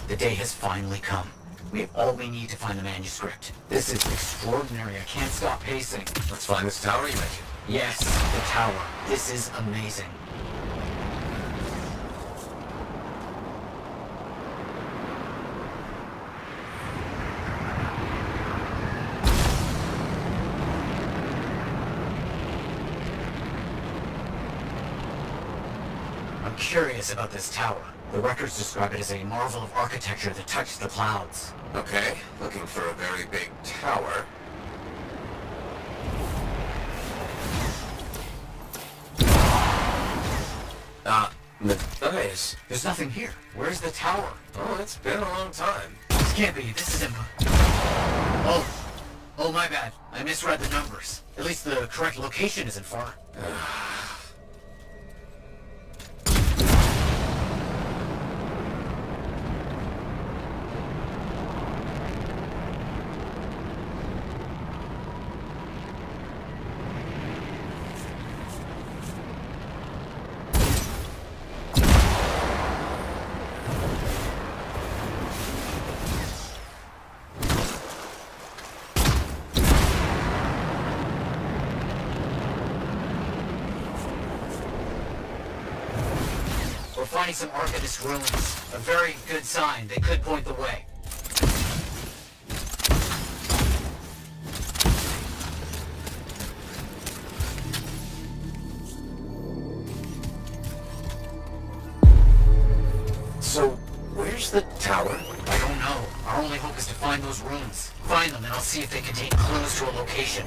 The day has finally come. We have all we need to find the manuscript. This is extraordinary. I can't stop pacing. Let's find this tower you mentioned. Yes, the tower. This is amazing. I'm curious about this tower. The records describe it as a marvel of architecture that touched the clouds. Okay, looking for a very big tower. Nice. There's nothing here. Where's the tower? Oh, it's been a long time. This can't be. This isn't... Oh, my bad. I misread the numbers. At least the correct location isn't far. We're finding some Arcanist ruins. A very good sign. They could point the way. So, where's the tower? I don't know. Our only hope is to find those ruins. Find them and I'll see if they contain clues to a location.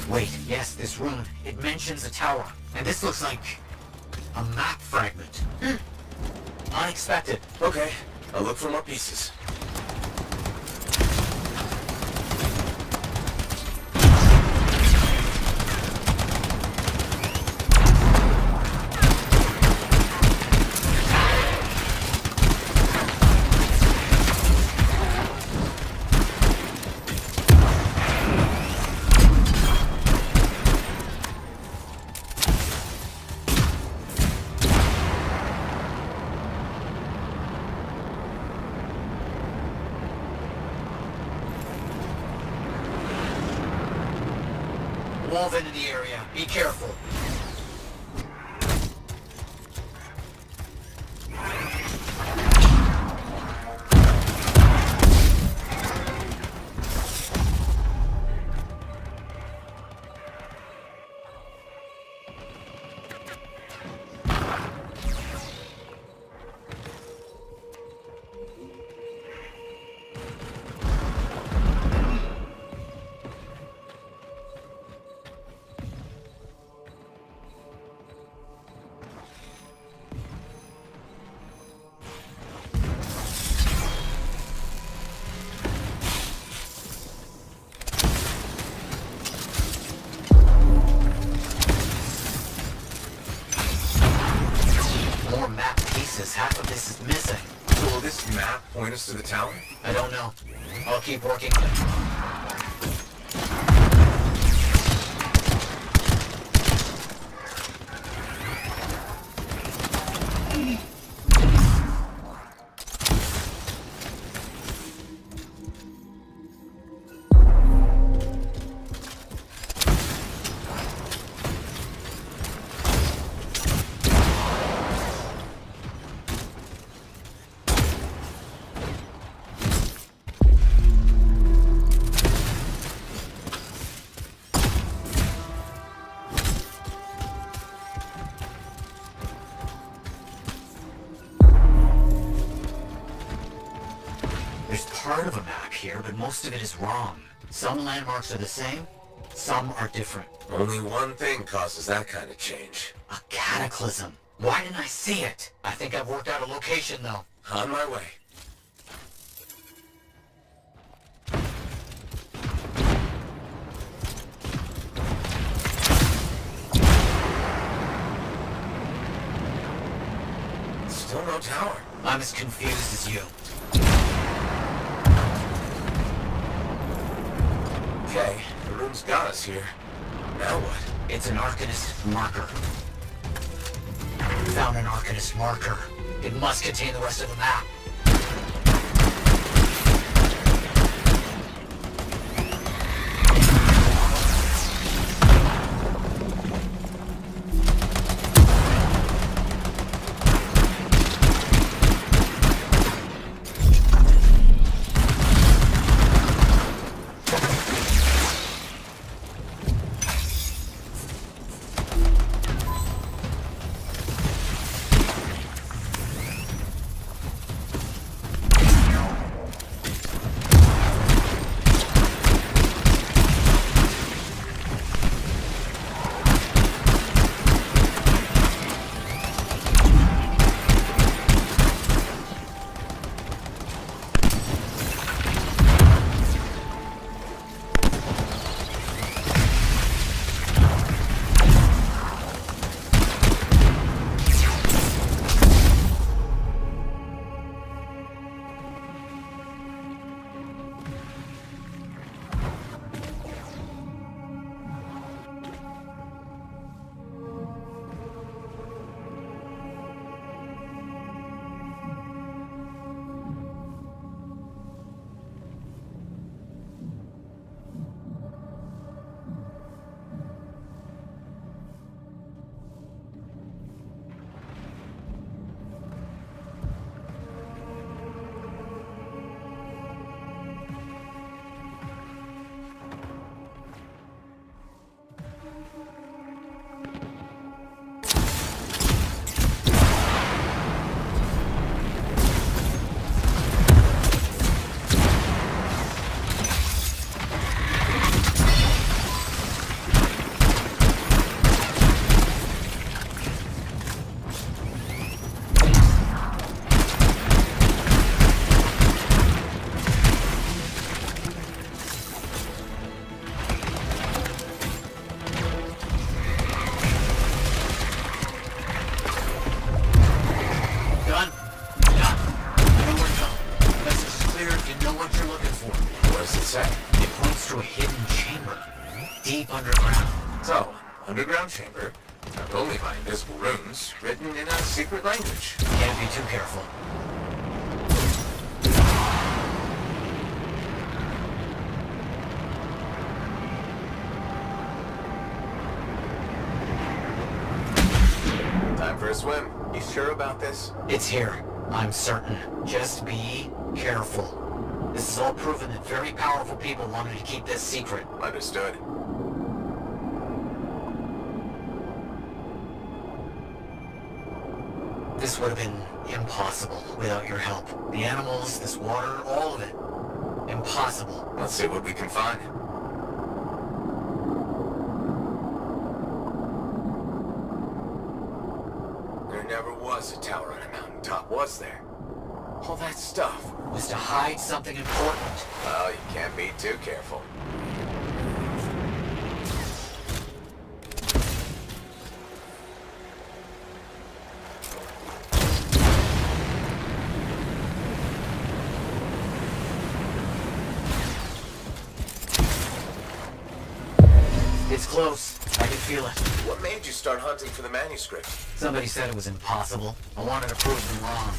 Wait, yes, this rune. It mentions a tower. And this looks like... a map fragment. Unexpected. Okay, I'll look for more pieces. Wolven in the area. Be careful. More map pieces. Half of this is missing. So will this map point us to the tower? I don't know. I'll keep working on it. here, but most of it is wrong. Some landmarks are the same, some are different. Only one thing causes that kind of change. A cataclysm. Why didn't I see it? I think I've worked out a location, though. On my way. Still no tower. I'm as confused as you. Okay, the room's got us here. Now what? It's an Arcanist marker. Found an Arcanist marker. It must contain the rest of the map. Deep underground. So, underground chamber. Not only by invisible runes, written in a secret language. Can't be too careful. Time for a swim. You sure about this? It's here. I'm certain. Just be careful. This is all proven that very powerful people wanted to keep this secret. Understood. This would have been impossible without your help. The animals, this water, all of it. Impossible. Let's see what we can find. There never was a tower on a mountaintop, was there? All that stuff Was to hide something important. Well, you can't be too careful. It's close. I can feel it. What made you start hunting for the manuscript? Somebody said it was impossible. I wanted to prove them wrong.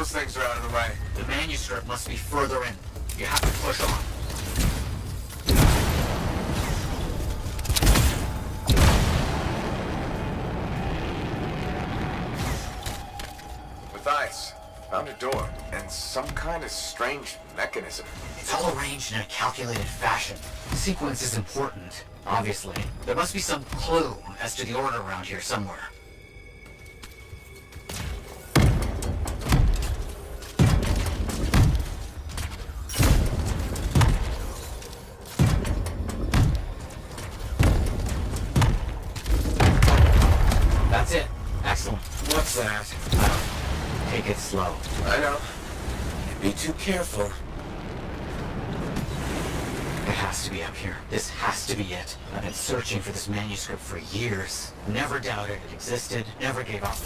those things are out of the way. The manuscript must be further in. You have to push on. Matthias, found a door, and some kind of strange mechanism. It's all arranged in a calculated fashion. Sequence is important, obviously. There must be some clue as to the order around here somewhere. That's it. Excellent. What's that? Take it slow. I know. Be too careful. It has to be up here. This has to be it. I've been searching for this manuscript for years. Never doubted it existed. Never gave up.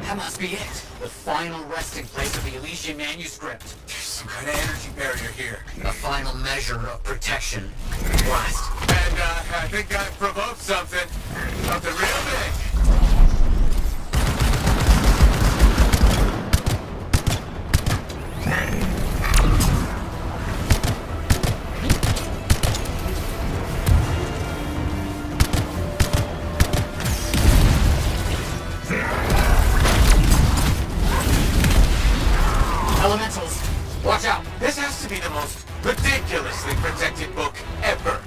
That must be it. The final resting place of the Elysian manuscript. There's some kind of energy barrier here. A final measure of protection. Blast. And, I think I've provoked something. Something real big. Elementals, watch out. This has to be the most ridiculously protected book ever.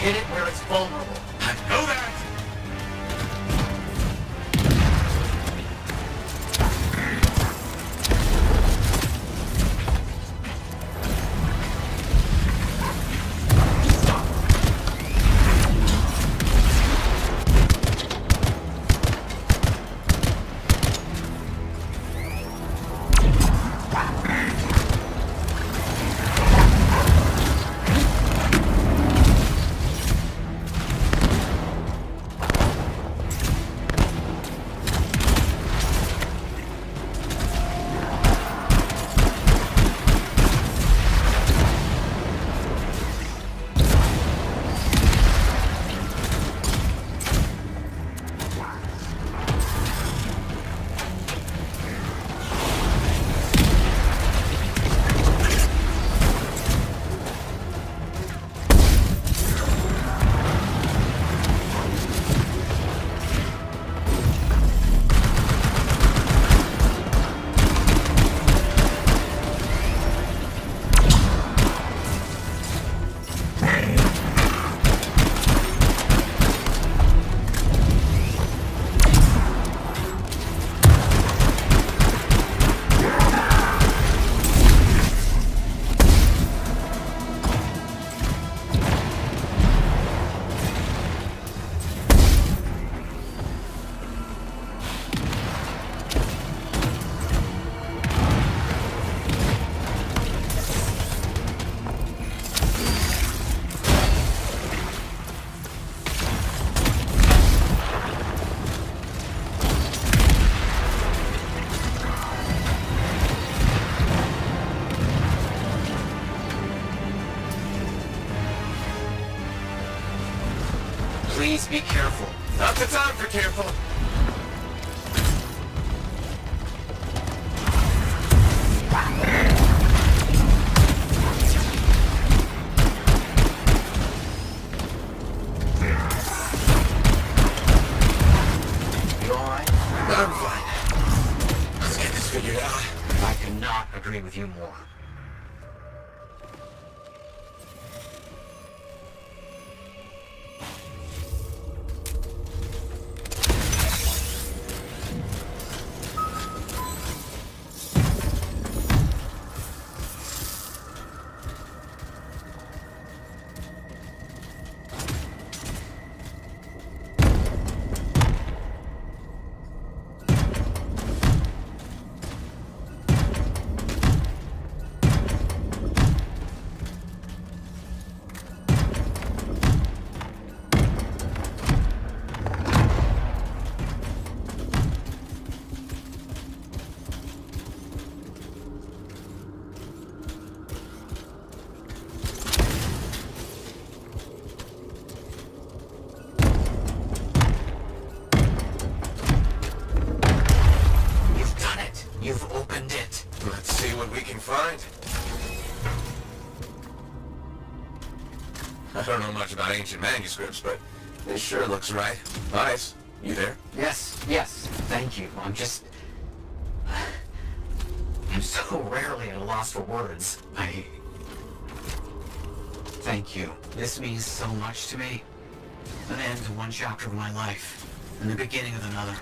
Hit it where it's vulnerable. I know that! Please be careful. Not the time for careful. You alright? I'm fine. Let's get this figured out. I could not agree with you more. You've done it. You've opened it. Let's see what we can find. I don't know much about ancient manuscripts, but this sure looks right. Ice, you there? Yes, yes. Thank you. I'm so rarely at a loss for words. Thank you. This means so much to me. An end to one chapter of my life, and the beginning of another.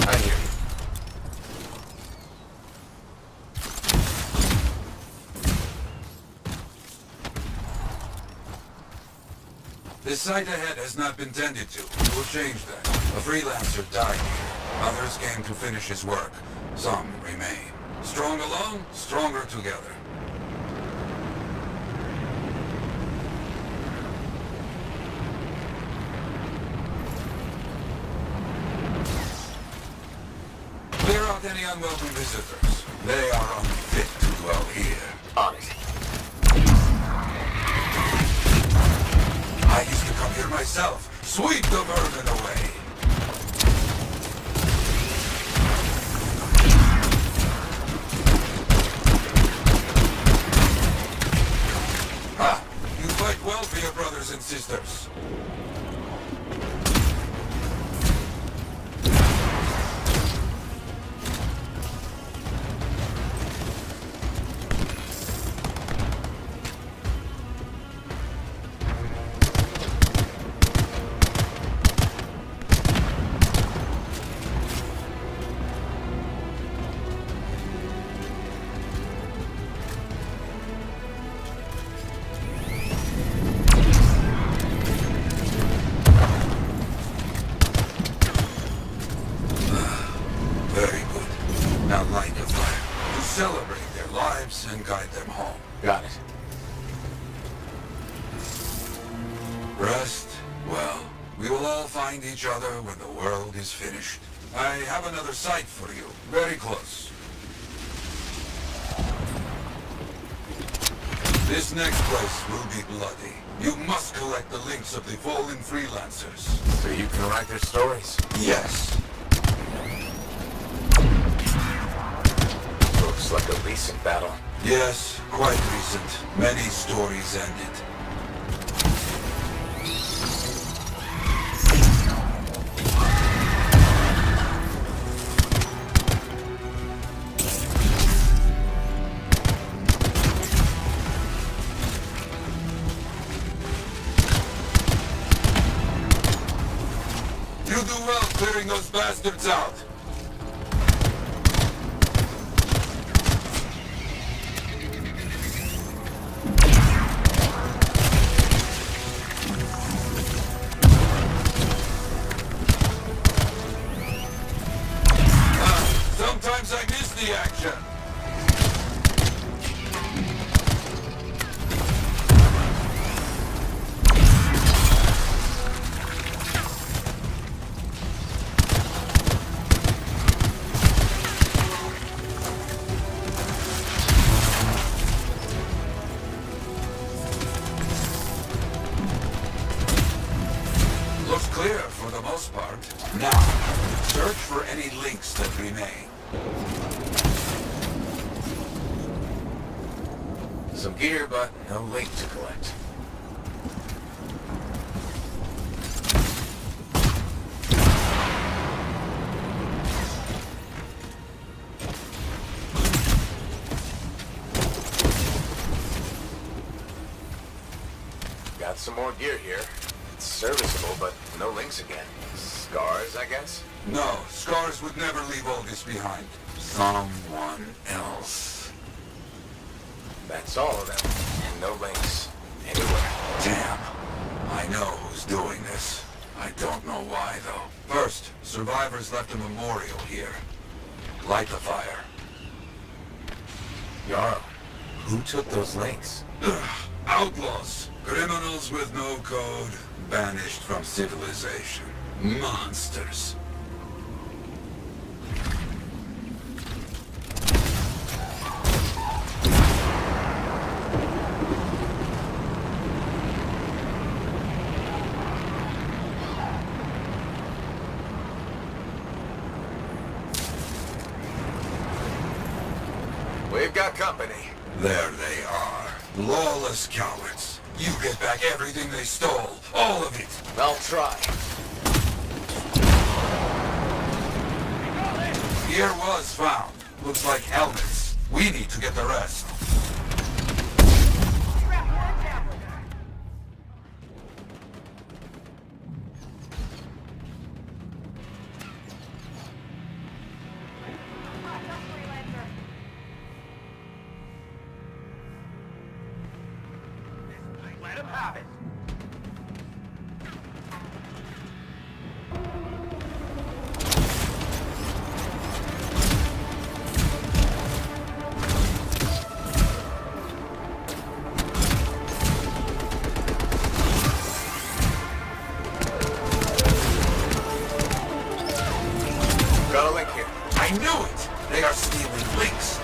I hear you. This site ahead has not been tended to. We'll change that. A freelancer died here. Others came to finish his work. Some remain. Strong alone, stronger together. Clear out any unwelcome visitors. They are unfit to dwell here. On it. I used to come here myself. Sweep the vermin away. Ah, you fight well for your brothers and sisters. Celebrate their lives and guide them home. Got it. Rest? Well, we will all find each other when the world is finished. I have another site for you, very close. This next place will be bloody. You must collect the links of the fallen freelancers. So you can write their stories. Yes. Looks like a recent battle. Yes, quite recent. Many stories ended. You do well clearing those bastards out. Sometimes I miss the action. Looks clear for the most part. Now, search for any links that remain. Some gear, but no link to collect. Got some more gear here. It's serviceable, but no links again. Scars, I guess? No, Scars would never leave all this behind. Someone else. That's all of them. And no links. Anywhere. Damn. I know who's doing this. I don't know why, though. First, survivors left a memorial here. Light the fire. Jarl, who took those links? Ugh. Outlaws. Criminals with no code. Banished from civilization. Monsters. We've got company. There they are. Lawless cowards. You get back everything they stole. All of it. I'll try. Gear was found. Looks like helmets. We need to get the rest. Let him have it. Got a link here. I knew it! They are stealing links.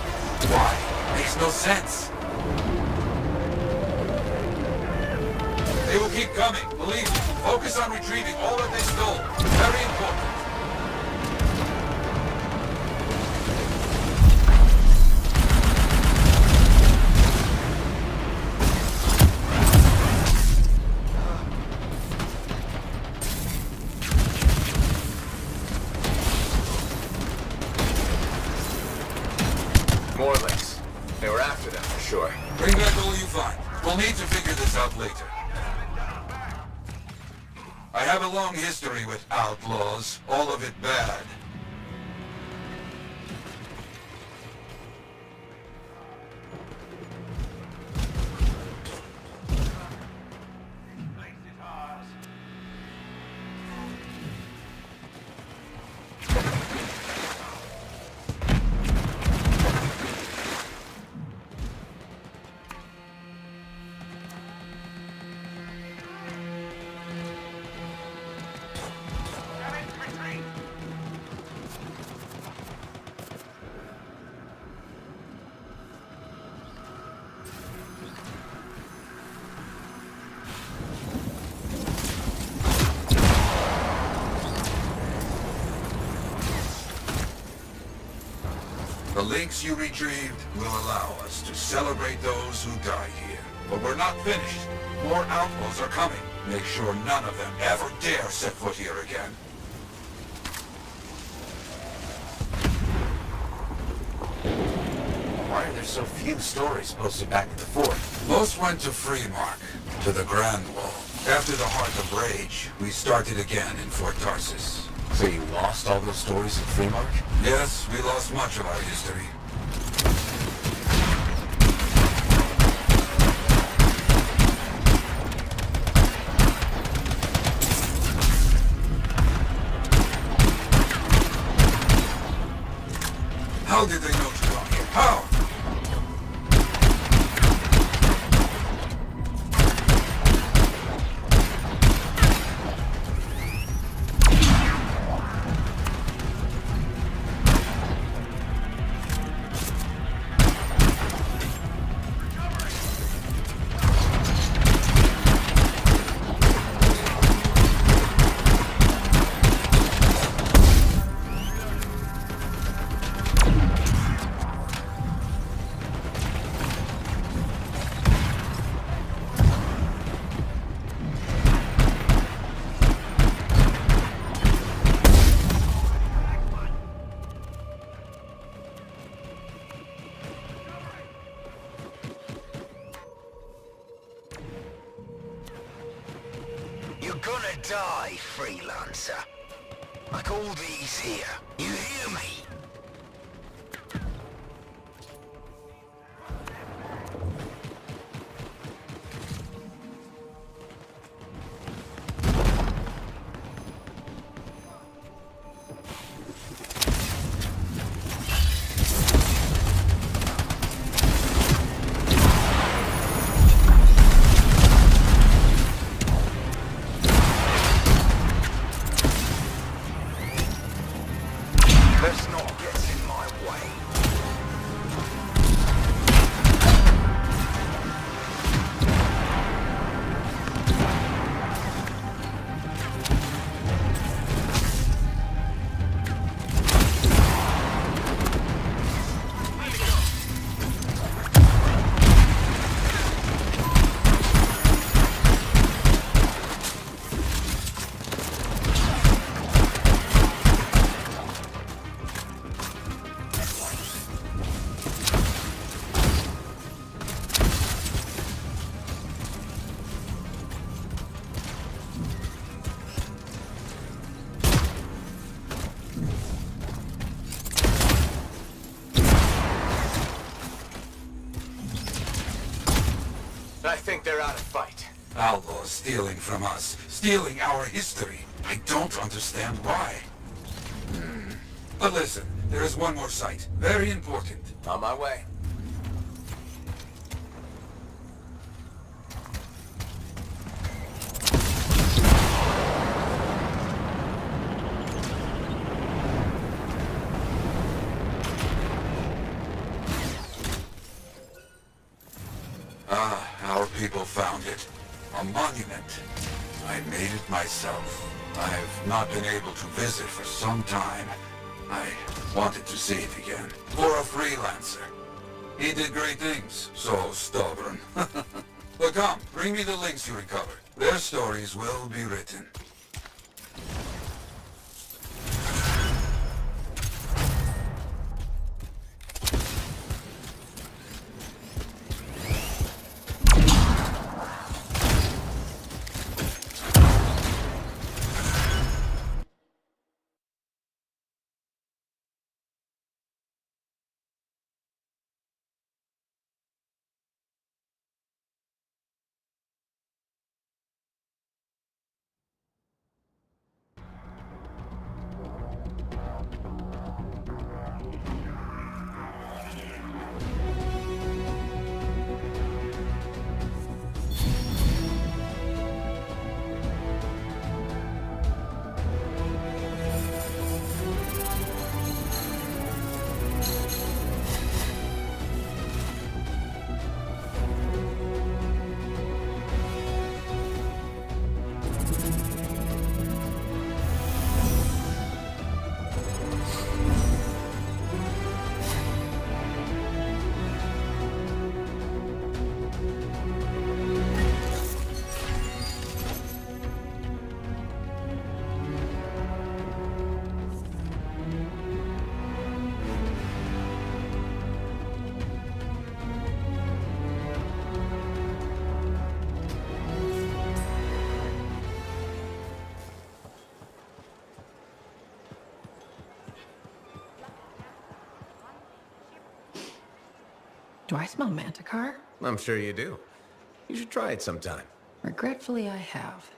Why? Makes no sense. They will keep coming, believe me. Focus on retrieving all that they stole. Very important. More links. They were after them for sure. Bring back all you find. We'll need to figure this out later. I have a long history with outlaws, all of it bad. links you retrieved will allow us to celebrate those who died here. But we're not finished. More outlaws are coming. Make sure none of them ever dare set foot here again. Why are there so few stories posted back at the fort? Most went to Freemark, to the Grand Wall. After the Heart of Rage, we started again in Fort Tarsis. So you lost all those stories at Freemark? Yes, we lost much of our history. How did they know to come here? How? You're gonna die, freelancer. Like all these here. You hear me? Let's not get in my way. I think they're out of fight. Outlaws stealing from us, stealing our history. I don't understand why. But listen, there is one more site. Very important. On my way. Our people found it. A monument. I made it myself. I've not been able to visit for some time. I wanted to see it again. For a freelancer. He did great things. So stubborn. But come, bring me the links you recovered. Their stories will be written. Do I smell Manticar? I'm sure you do. You should try it sometime. Regretfully, I have.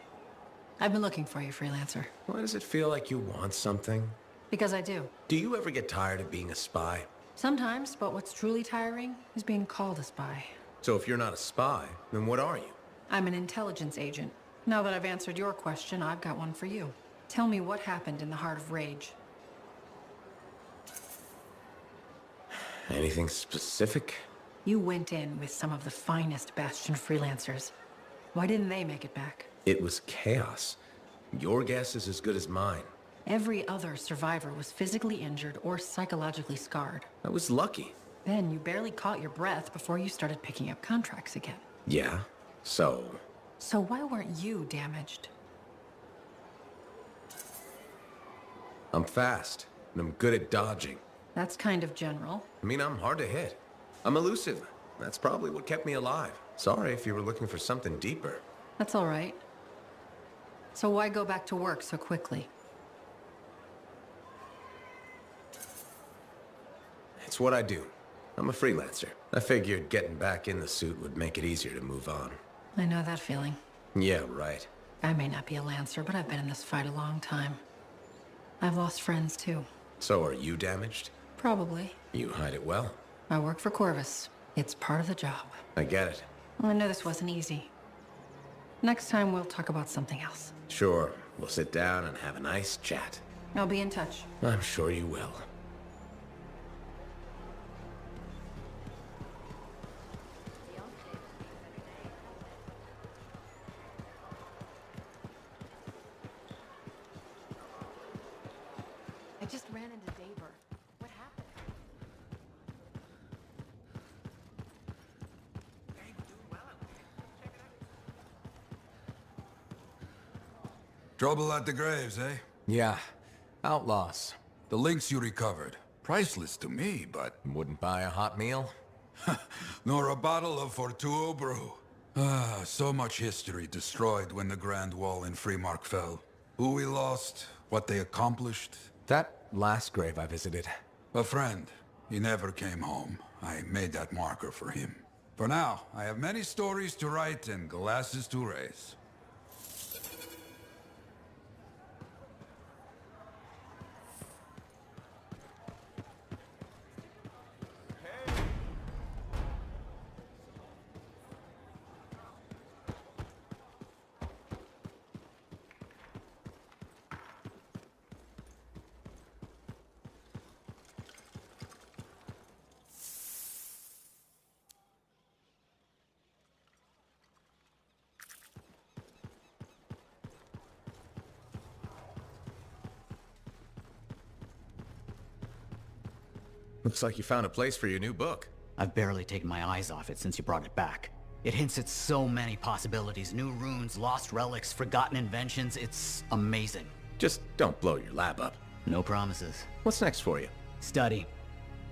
I've been looking for you, freelancer. Why does it feel like you want something? Because I do. Do you ever get tired of being a spy? Sometimes, but what's truly tiring is being called a spy. So if you're not a spy, then what are you? I'm an intelligence agent. Now that I've answered your question, I've got one for you. Tell me what happened in the Heart of Rage. Anything specific? You went in with some of the finest Bastion freelancers. Why didn't they make it back? It was chaos. Your guess is as good as mine. Every other survivor was physically injured or psychologically scarred. I was lucky. Then you barely caught your breath before you started picking up contracts again. Yeah, so... So why weren't you damaged? I'm fast, and I'm good at dodging. That's kind of general. I mean, I'm hard to hit. I'm elusive. That's probably what kept me alive. Sorry if you were looking for something deeper. That's all right. So why go back to work so quickly? It's what I do. I'm a freelancer. I figured getting back in the suit would make it easier to move on. I know that feeling. Yeah, right. I may not be a Lancer, but I've been in this fight a long time. I've lost friends too. So are you damaged? Probably. You hide it well. I work for Corvus. It's part of the job. I get it. Well, I know this wasn't easy. Next time we'll talk about something else. Sure, we'll sit down and have a nice chat. I'll be in touch. I'm sure you will. I just ran into Daber. What happened? Trouble at the graves, eh? Yeah, outlaws. The links you recovered. Priceless to me, but... Wouldn't buy a hot meal? nor a bottle of Fortuo brew. Ah, so much history destroyed when the Grand Wall in Freemark fell. Who we lost, what they accomplished. That last grave I visited. A friend. He never came home. I made that marker for him. For now, I have many stories to write and glasses to raise. Looks like you found a place for your new book. I've barely taken my eyes off it since you brought it back. It hints at so many possibilities. New runes, lost relics, forgotten inventions. It's amazing. Just don't blow your lab up. No promises. What's next for you? Study.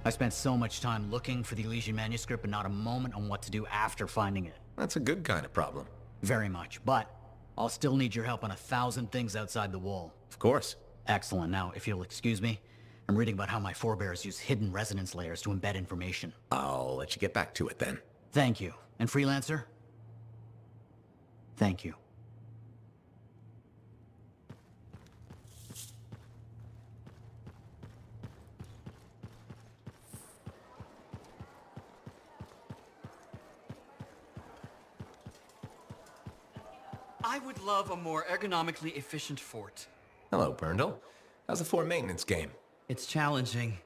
I spent so much time looking for the Elysian manuscript, but not a moment on what to do after finding it. That's a good kind of problem. Very much, but I'll still need your help on 1,000 things outside the wall. Of course. Excellent. Now, if you'll excuse me, I'm reading about how my forebears use hidden resonance layers to embed information. I'll let you get back to it then. Thank you. And Freelancer? Thank you. I would love a more ergonomically efficient fort. Hello, Berndl. How's the fort maintenance game? It's challenging.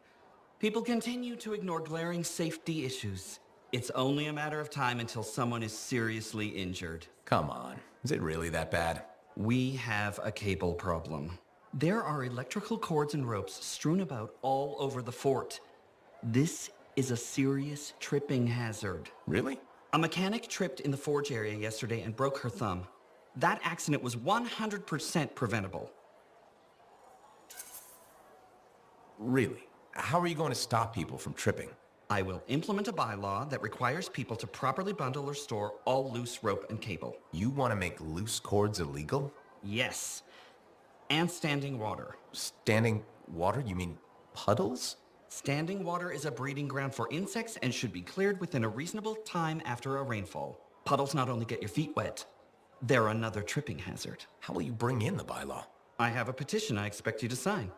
People continue to ignore glaring safety issues. It's only a matter of time until someone is seriously injured. Come on. Is it really that bad? We have a cable problem. There are electrical cords and ropes strewn about all over the fort. This is a serious tripping hazard. Really? A mechanic tripped in the forge area yesterday and broke her thumb. That accident was 100% preventable. Really? How are you going to stop people from tripping? I will implement a bylaw that requires people to properly bundle or store all loose rope and cable. You want to make loose cords illegal? Yes. And standing water. Standing water? You mean puddles? Standing water is a breeding ground for insects and should be cleared within a reasonable time after a rainfall. Puddles not only get your feet wet, they're another tripping hazard. How will you bring in the bylaw? I have a petition I expect you to sign.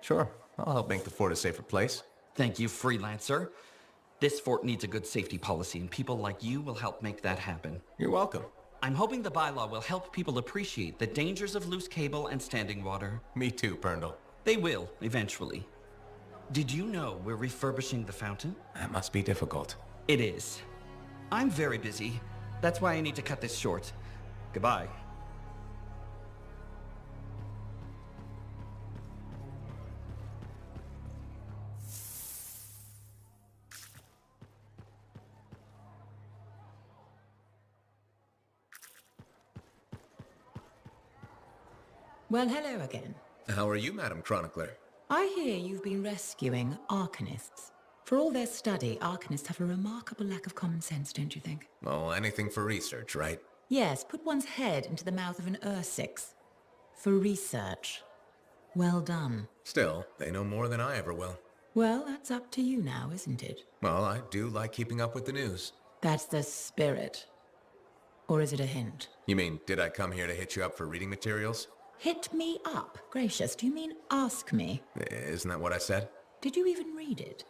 Sure, I'll help make the fort a safer place. Thank you, freelancer. This fort needs a good safety policy, and people like you will help make that happen. You're welcome. I'm hoping the bylaw will help people appreciate the dangers of loose cable and standing water. Me too, Perndle. They will, eventually. Did you know we're refurbishing the fountain? That must be difficult. It is. I'm very busy. That's why I need to cut this short. Goodbye. Well, hello again. How are you, Madam Chronicler? I hear you've been rescuing Arcanists. For all their study, Arcanists have a remarkable lack of common sense, don't you think? Oh, anything for research, right? Yes, put one's head into the mouth of an Ursix. For research. Well done. Still, they know more than I ever will. Well, that's up to you now, isn't it? Well, I do like keeping up with the news. That's the spirit. Or is it a hint? You mean, did I come here to hit you up for reading materials? Hit me up? Gracious, do you mean ask me? Isn't that what I said? Did you even read it?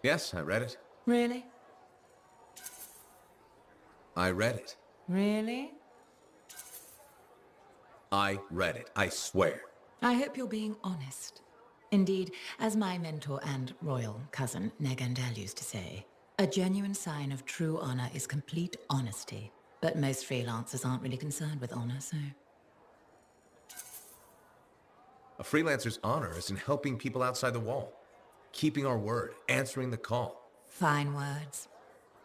Yes, I read it. Really? I read it. Really? I read it, I swear. I hope you're being honest. Indeed, as my mentor and royal cousin Negandel used to say, a genuine sign of true honor is complete honesty. But most freelancers aren't really concerned with honor, so... A freelancer's honor is in helping people outside the wall. Keeping our word, answering the call. Fine words.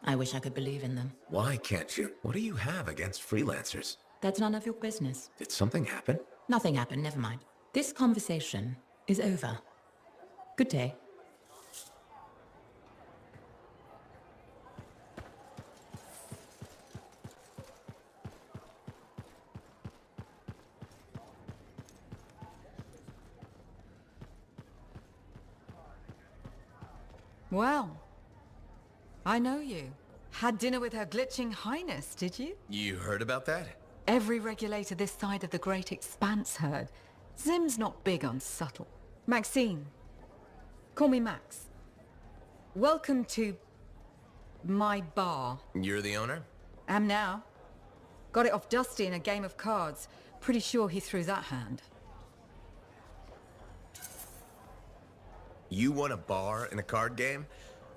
I wish I could believe in them. Why can't you? What do you have against freelancers? That's none of your business. Did something happen? Nothing happened, never mind. This conversation is over. Good day. Well, I know you. Had dinner with Her Glitching Highness, did you? You heard about that? Every regulator this side of the Great Expanse heard. Zim's not big on subtle. Maxine. Call me Max. Welcome to... my bar. You're the owner? Am now. Got it off Dusty in a game of cards. Pretty sure he threw that hand. You won a bar in a card game?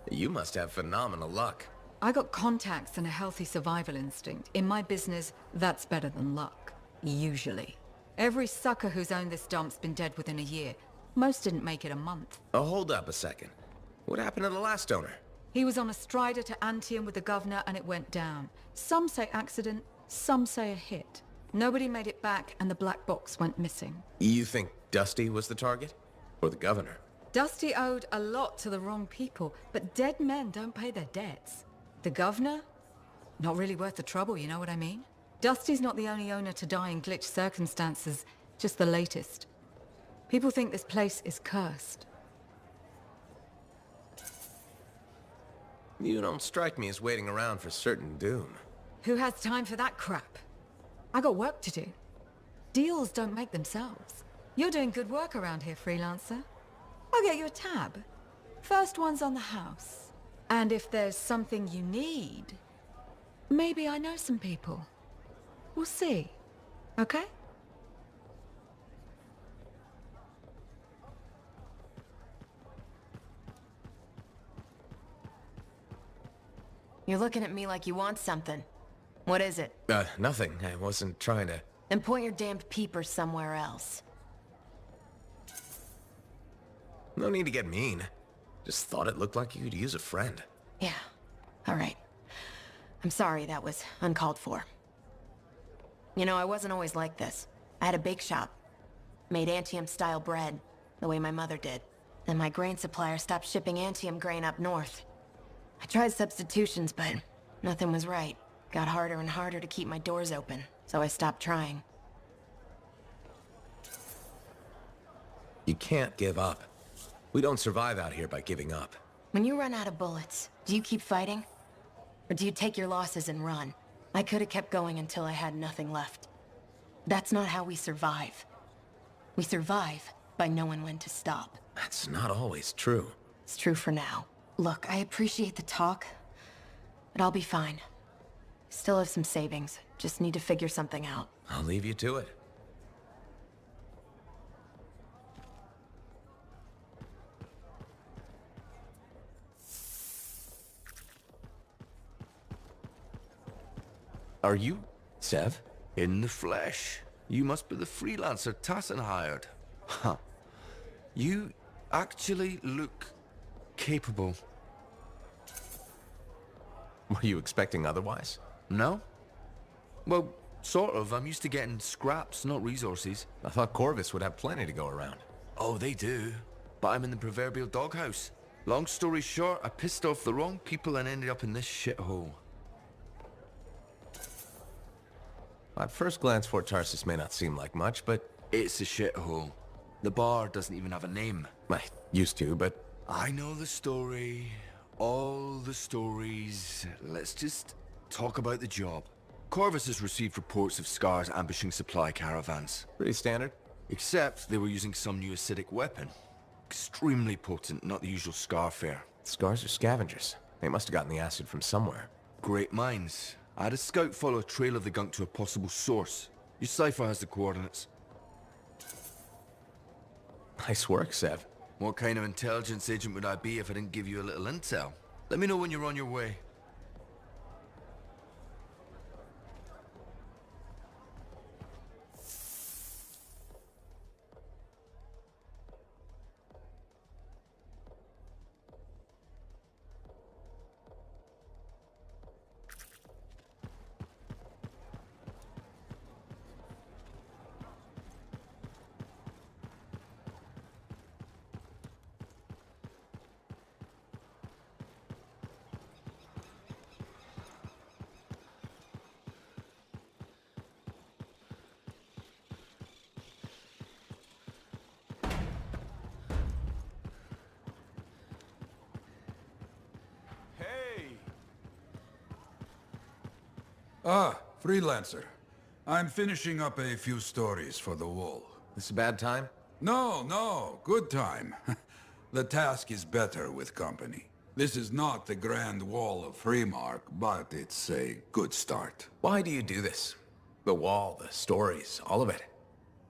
You must have phenomenal luck. I got contacts and a healthy survival instinct. In my business, that's better than luck. Usually. Every sucker who's owned this dump's been dead within a year. Most didn't make it a month. Oh, hold up a second. What happened to the last owner? He was on a strider to Antium with the governor and it went down. Some say accident, some say a hit. Nobody made it back and the black box went missing. You think Dusty was the target? Or the governor? Dusty owed a lot to the wrong people, but dead men don't pay their debts. The governor? Not really worth the trouble, you know what I mean? Dusty's not the only owner to die in glitch circumstances, just the latest. People think this place is cursed. You don't strike me as waiting around for certain doom. Who has time for that crap? I got work to do. Deals don't make themselves. You're doing good work around here, freelancer. I'll get you a tab. First one's on the house. And if there's something you need, maybe I know some people. We'll see. Okay? You're looking at me like you want something. What is it? Nothing. I wasn't trying to... Then point your damned peeper somewhere else. No need to get mean. Just thought it looked like you could use a friend. Yeah. All right. I'm sorry that was uncalled for. You know, I wasn't always like this. I had a bake shop. Made Antium-style bread, the way my mother did. Then my grain supplier stopped shipping Antium grain up north. I tried substitutions, but nothing was right. Got harder and harder to keep my doors open, so I stopped trying. You can't give up. We don't survive out here by giving up. When you run out of bullets, do you keep fighting? Or do you take your losses and run? I could have kept going until I had nothing left. That's not how we survive. We survive by knowing when to stop. That's not always true. It's true for now. Look, I appreciate the talk, but I'll be fine. Still have some savings. Just need to figure something out. I'll leave you to it. Are you Sev? In the flesh. You must be the freelancer Tassin hired. Huh. You actually look capable. Were you expecting otherwise? No? Well, sort of. I'm used to getting scraps, not resources. I thought Corvus would have plenty to go around. Oh, they do. But I'm in the proverbial doghouse. Long story short, I pissed off the wrong people and ended up in this shithole. At first glance, Fort Tarsus may not seem like much, but... It's a shithole. The bar doesn't even have a name. I used to, but... I know the story. All the stories. Let's just talk about the job. Corvus has received reports of Scars ambushing supply caravans. Pretty standard. Except they were using some new acidic weapon. Extremely potent, not the usual Scar fare. Scars are scavengers. They must have gotten the acid from somewhere. Great minds. I had a scout follow a trail of the gunk to a possible source. Your cipher has the coordinates. Nice work, Sev. What kind of intelligence agent would I be if I didn't give you a little intel? Let me know when you're on your way. Ah, Freelancer. I'm finishing up a few stories for the Wall. This a bad time? No, good time. The task is better with company. This is not the Grand Wall of Freemark, but it's a good start. Why do you do this? The Wall, the stories, all of it.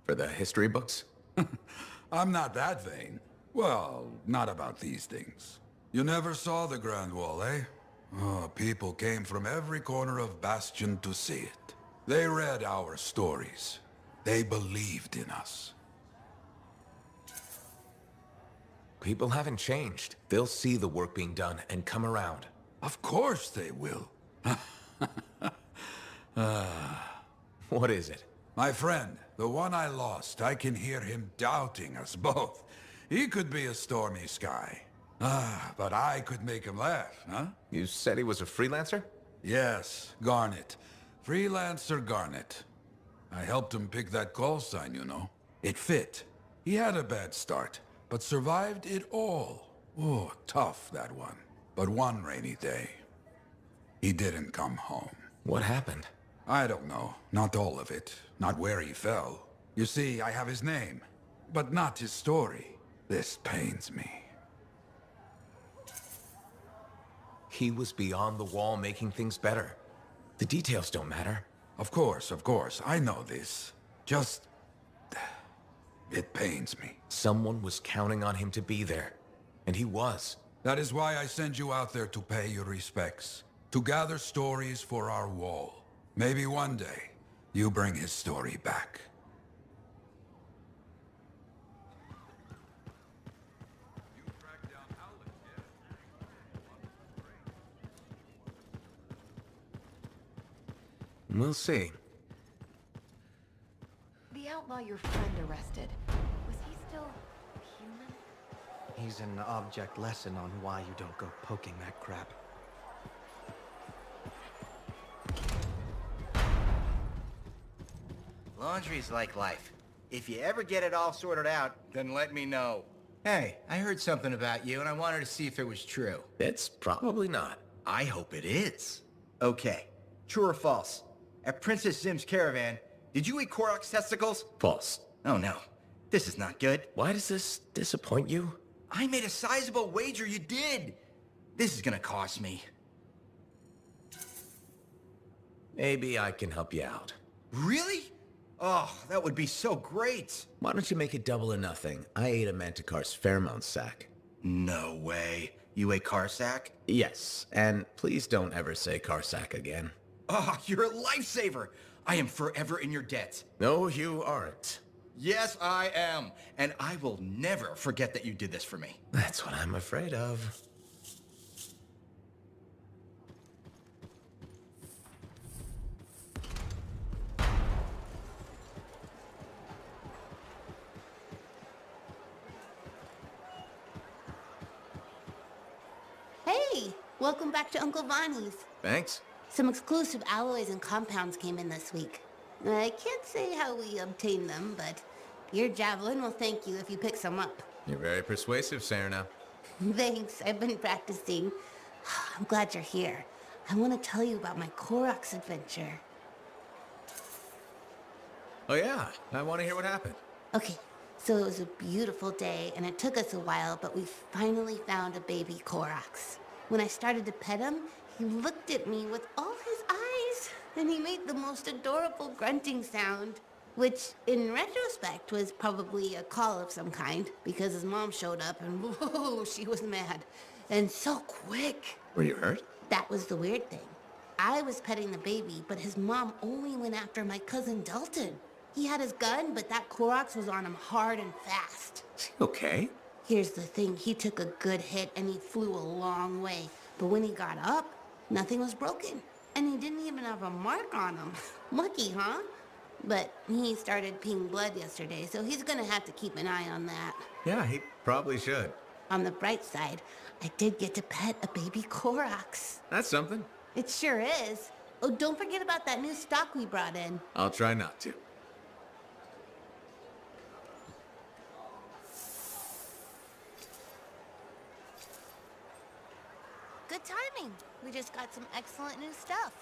For the history books? I'm not that vain. Well, not about these things. You never saw the Grand Wall, eh? Oh, people came from every corner of Bastion to see it. They read our stories. They believed in us. People haven't changed. They'll see the work being done and come around. Of course they will. What is it? My friend, the one I lost, I can hear him doubting us both. He could be a stormy sky. But I could make him laugh, huh? You said he was a freelancer? Yes, Garnet. Freelancer Garnet. I helped him pick that call sign, you know. It fit. He had a bad start, but survived it all. Oh, tough, that one. But one rainy day, he didn't come home. What happened? I don't know. Not all of it. Not where he fell. You see, I have his name, but not his story. This pains me. He was beyond the Wall making things better. The details don't matter. Of course. I know this. Just... it pains me. Someone was counting on him to be there. And he was. That is why I send you out there to pay your respects. To gather stories for our Wall. Maybe one day, you bring his story back. We'll see. The outlaw your friend arrested, was he still human? He's an object lesson on why you don't go poking that crap. Laundry's like life. If you ever get it all sorted out, then let me know. Hey, I heard something about you, and I wanted to see if it was true. It's probably not. I hope it is. Okay, true or false? At Princess Zim's caravan, did you eat Korok's testicles? False. Oh no, this is not good. Why does this disappoint you? I made a sizable wager you did. This is gonna cost me. Maybe I can help you out. Really? Oh, that would be so great. Why don't you make it double or nothing? I ate a Manticore's pheromone sac. No way. You ate Karsak? Yes, and please don't ever say Karsak again. Oh, you're a lifesaver. I am forever in your debt. No, you aren't. Yes, I am. And I will never forget that you did this for me. That's what I'm afraid of. Hey, welcome back to Uncle Vonnie's. Thanks. Some exclusive alloys and compounds came in this week. I can't say how we obtained them, but your Javelin will thank you if you pick some up. You're very persuasive, Serena. Thanks, I've been practicing. I'm glad you're here. I want to tell you about my Korok's adventure. Oh yeah, I want to hear what happened. Okay, so it was a beautiful day, and it took us a while, but we finally found a baby Korok's. When I started to pet him, he looked at me with all his eyes, and he made the most adorable grunting sound, which, in retrospect, was probably a call of some kind, because his mom showed up, and whoa, she was mad. And so quick. Were you hurt? That was the weird thing. I was petting the baby, but his mom only went after my cousin Dalton. He had his gun, but that Korok's was on him hard and fast. Okay. Here's the thing, he took a good hit and he flew a long way. But when he got up, nothing was broken. And he didn't even have a mark on him. Lucky, huh? But he started peeing blood yesterday, so he's gonna have to keep an eye on that. Yeah, he probably should. On the bright side, I did get to pet a baby Korok's. That's something. It sure is. Oh, don't forget about that new stock we brought in. I'll try not to. Good timing. We just got some excellent new stuff.